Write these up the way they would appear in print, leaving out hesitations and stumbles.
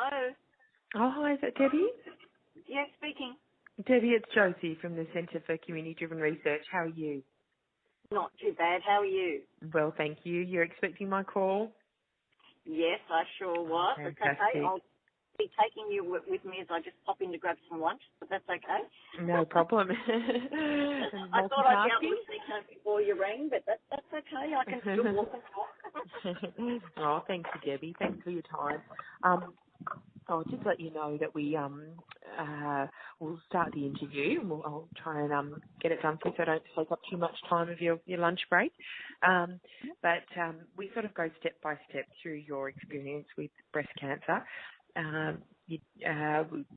Hello. Oh, hi, is that Debbie? Yes, speaking. Debbie, it's Josie from the Centre for Community-Driven Research. How are you? Not too bad. How are you? Well, thank you. You're expecting my call? Yes, I sure was. It's okay. Fantastic. I'll be taking you with me as I just pop in to grab some lunch, but that's okay. No problem. I thought I'd be able to sneak home before you rang, but that's okay. I can still walk and talk. Oh, thank you, Debbie. Thanks for your time. I'll just let you know that we'll start the interview. And I'll try and get it done so I don't take up too much time of your lunch break. But we sort of go step by step through your experience with breast cancer. There's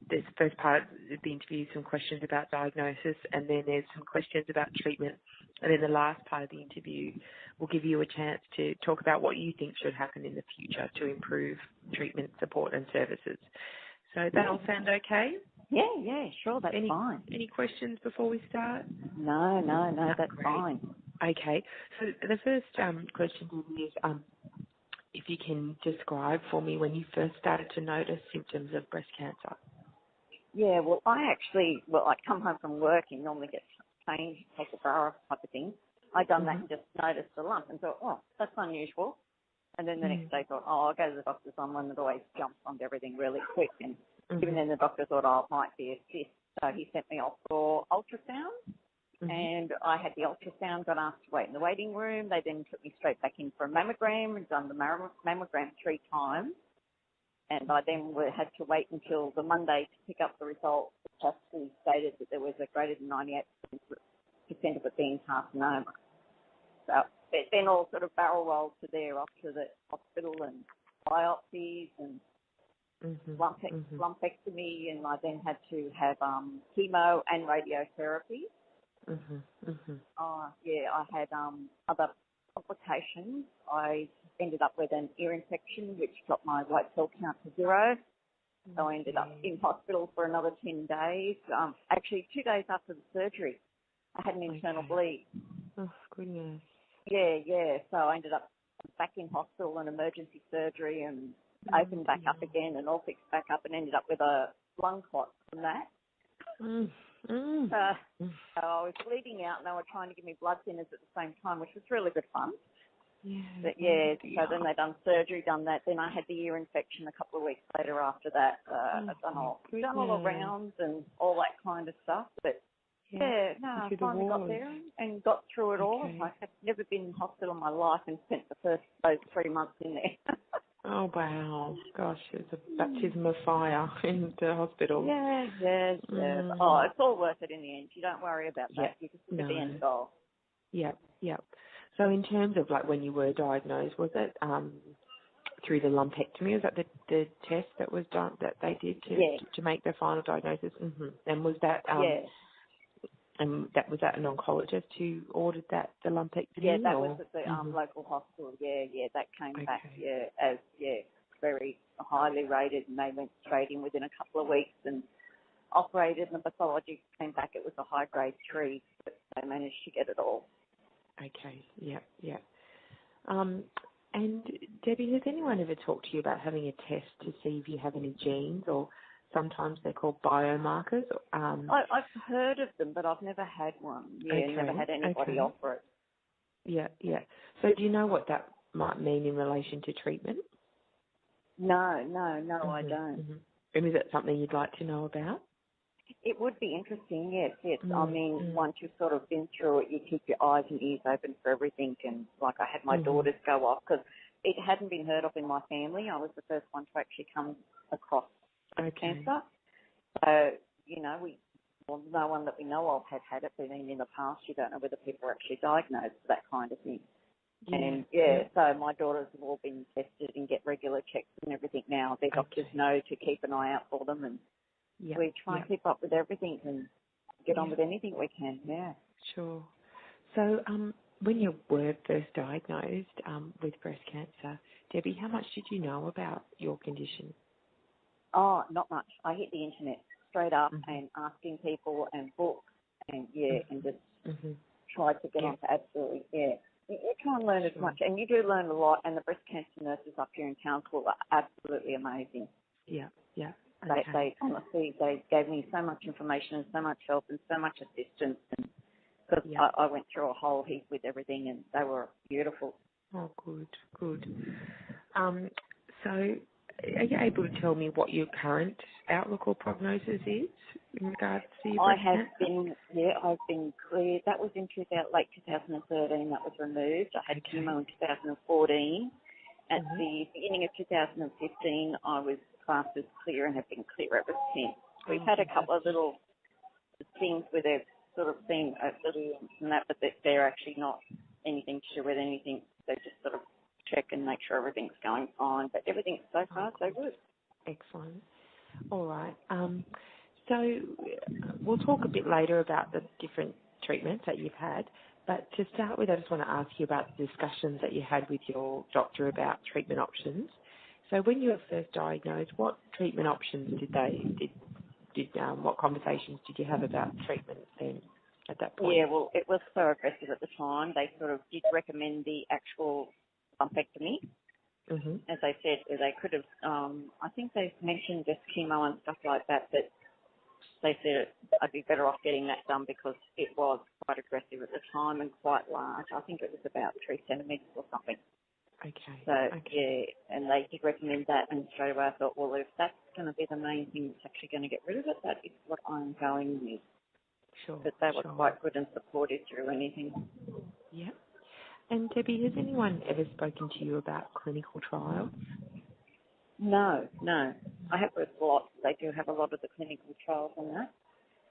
the first part of the interview, some questions about diagnosis, and then there's some questions about treatment. And then the last part of the interview will give you a chance to talk about what you think should happen in the future to improve treatment, support and services. So that all sound okay? Yeah, sure, that's fine. Any questions before we start? No, that's Great. fine. Okay. So the first question is if you can describe for me when you first started to notice symptoms of breast cancer. Yeah, well, I come home from work and normally get changed, take a shower type of thing. I done that and just noticed a lump and thought, oh, that's unusual. And then the next day thought, oh, I'll go to the doctor's. I'm one that always jumps onto everything really quick. And even then the doctor thought, oh, it might be a cyst. So he sent me off for ultrasound. And I had the ultrasound, got asked to wait in the waiting room. They then took me straight back in for a mammogram and done the mammogram 3 times. And I then had to wait until the Monday to pick up the results, which actually stated that there was a greater than 98% of it being carcinoma. So it then all sort of barrel rolled to there, off to the hospital and biopsies and lumpectomy, and I then had to have chemo and radiotherapy. I had other complications. I ended up with an ear infection, which dropped my white cell count to 0. So I ended up in hospital for another 10 days. Actually, 2 days after the surgery, I had an internal bleed. Oh, goodness. Yeah. So I ended up back in hospital and emergency surgery and opened back up again and all fixed back up and ended up with a lung clot from that. So I was bleeding out and they were trying to give me blood thinners at the same time, which was really good fun. So then they done surgery, done that. Then I had the ear infection a couple of weeks later after that. I've done all the rounds and all that kind of stuff. But I finally got there and got through it all. I had never been in hospital in my life and spent those 3 months in there. Oh, wow. Gosh, it's a baptism of fire in the hospital. Yeah. Oh, it's all worth it in the end. You don't worry about that. You just look at the end goal. Yep. So in terms of like when you were diagnosed, was it through the lumpectomy? Was that the test that was done that they did to make the final diagnosis? And was that and was that an oncologist who ordered the lumpectomy? Yeah, that was at the local hospital. Yeah, that came back as very highly rated, and they went straight in within a couple of weeks and operated, and the pathology came back. It was a high grade 3, but they managed to get it all. Okay, yeah. And Debbie, has anyone ever talked to you about having a test to see if you have any genes, or sometimes they're called biomarkers? I've heard of them, but I've never had one. Never had anybody offer it. Yeah. So do you know what that might mean in relation to treatment? No, I don't. And is it something you'd like to know about? It would be interesting, yes. I mean, once you've sort of been through it, you keep your eyes and ears open for everything. And like I had my daughters go off because it hadn't been heard of in my family. I was the first one to actually come across cancer. So, no one that we know of had it, but then in the past you don't know whether people are actually diagnosed with that kind of thing. So my daughters have all been tested and get regular checks and everything now. Their doctors know to keep an eye out for them, and we try and keep up with everything and get on with anything we can, Sure. So when you were first diagnosed with breast cancer, Debbie, how much did you know about your condition? Oh, not much. I hit the internet straight up and asking people and books and and just tried to get onto absolutely, You try and learn as much, and you do learn a lot, and the breast cancer nurses up here in Townsville are absolutely amazing. Yeah. Yeah. They Okay. honestly, they gave me so much information and so much help and so much assistance, and because Yeah. I went through a whole heap with everything, and they were beautiful. Oh, good. Good. So, are you able to tell me what your current outlook or prognosis is in regards to your breast cancer? I've been cleared. That was in late 2013. That was removed. I had Okay. chemo in 2014. At Mm-hmm. the beginning of 2015, I was classed as clear and have been clear ever since. We've Oh, had a couple of fantastic. little things where they've sort of seen a little and that, but they're actually not anything to do with anything. They just sort of check and make sure everything's going fine. But everything's so Oh, far so good. good. Excellent. All right. So we'll talk a bit later about the different treatments that you've had. But to start with, I just want to ask you about the discussions that you had with your doctor about treatment options. So when you were first diagnosed, what treatment options what conversations did you have about treatment then at that point? Yeah, well, it was so aggressive at the time. They sort of did recommend the actual lumpectomy. Mhm. As I said, they could have, I think they mentioned just chemo and stuff like that, but they said I'd be better off getting that done because it was quite aggressive at the time and quite large. I think it was about 3 centimetres or something. Okay. So, Okay. yeah, and they did recommend that, and straight away I thought, well, if that's going to be the main thing that's actually going to get rid of it, that is what I'm going with. Sure. But they were Sure. quite good and supportive through anything. Yeah. And Debbie, has anyone ever spoken to you about clinical trials? No. I have read lots. They do have a lot of the clinical trials on that.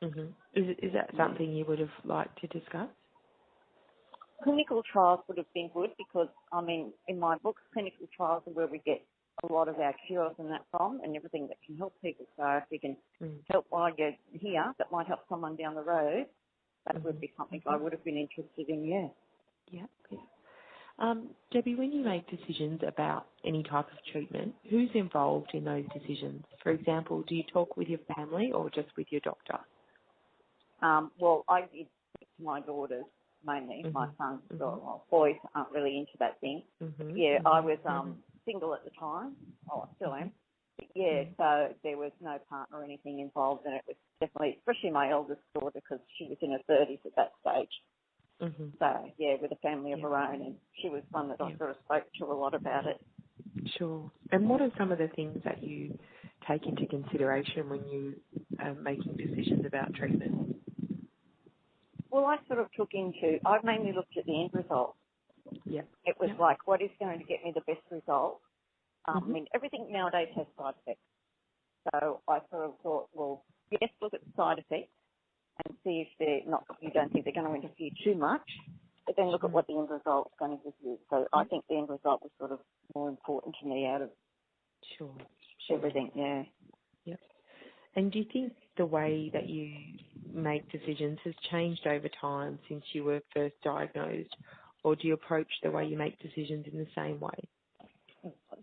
Mhm. Is that Yeah. something you would have liked to discuss? Clinical trials would have been good because, I mean, in my books, clinical trials are where we get a lot of our cures and that from and everything that can help people. So if we can help while you're here, that might help someone down the road, that would Mhm. be something I Mhm. would have been interested in, yeah. Yeah. Yeah. Debbie, when you make decisions about any type of treatment, who's involved in those decisions? For example, do you talk with your family or just with your doctor? Well, I did speak to my daughters mainly. My Mhm. sons, Mhm. well, boys aren't really into that thing. Mhm. Yeah, I Mhm. was Mhm. single at the time. Oh, I still Mhm. am. But yeah, Mhm. so there was no partner or anything involved, and it was definitely, especially my eldest daughter, because she was in her 30s at that stage. Mhm. So yeah, with a family of Yeah. her own, and she was one that I Yeah. sort of spoke to a lot about it. Sure. And what are some of the things that you take into consideration when you are making decisions about treatment? Well, I sort of I mainly looked at the end result. Yeah. It was Yeah. like, what is going to get me the best result? I Mhm. mean, everything nowadays has side effects. So I sort of thought, well, yes, look at the side effects and see if you don't think they're going to interfere too much, but then look at what the end result's going to give you. So I Yeah. think the end result was sort of more important to me out of Sure. Sure. everything, yeah. Yeah. And do you think the way that you make decisions has changed over time since you were first diagnosed, or do you approach the way you make decisions in the same way?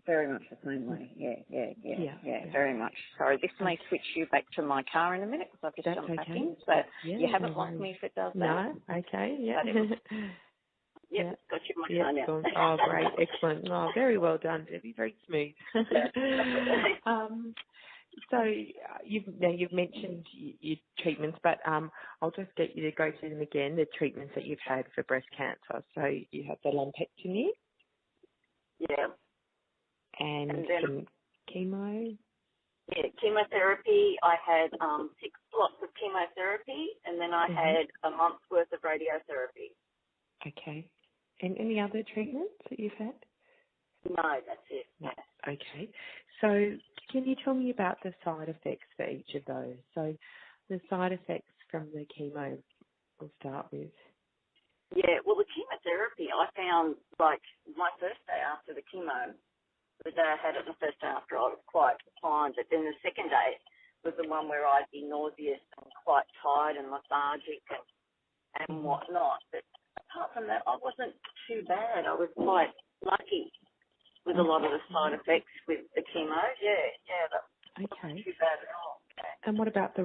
Very much the same way, Yeah. very much. Sorry, this Okay. may switch you back to my car in a minute because I've just That's jumped back okay. in. So you Yeah, no haven't lost worries. me if it does that. No, okay, yeah. But it was, Yeah. got you in my Yeah, car now. cool. Oh, great, excellent. Oh, very well done, Debbie. Very smooth. So you've mentioned your treatments, but I'll just get you to go through them again. The treatments that you've had for breast cancer. So you have the lumpectomy Yeah. and And then, some chemo. yeah, chemotherapy. I had 6 lots of chemotherapy, and then I Mhm. had a month's worth of radiotherapy. Okay. And any other treatments that you've had? No, that's it. No. Okay. So can you tell me about the side effects for each of those? So the side effects from the chemo we'll start with. Yeah, well, the chemotherapy, I found, like, my first day after the chemo, the day I had it the first day after, I was quite fine, but then the second day was the one where I'd be nauseous and quite tired and lethargic and whatnot. But apart from that, I wasn't too bad. I was quite lucky with a lot of the side effects with the chemo. Yeah, that wasn't Okay. too bad at all. Yeah. And what about the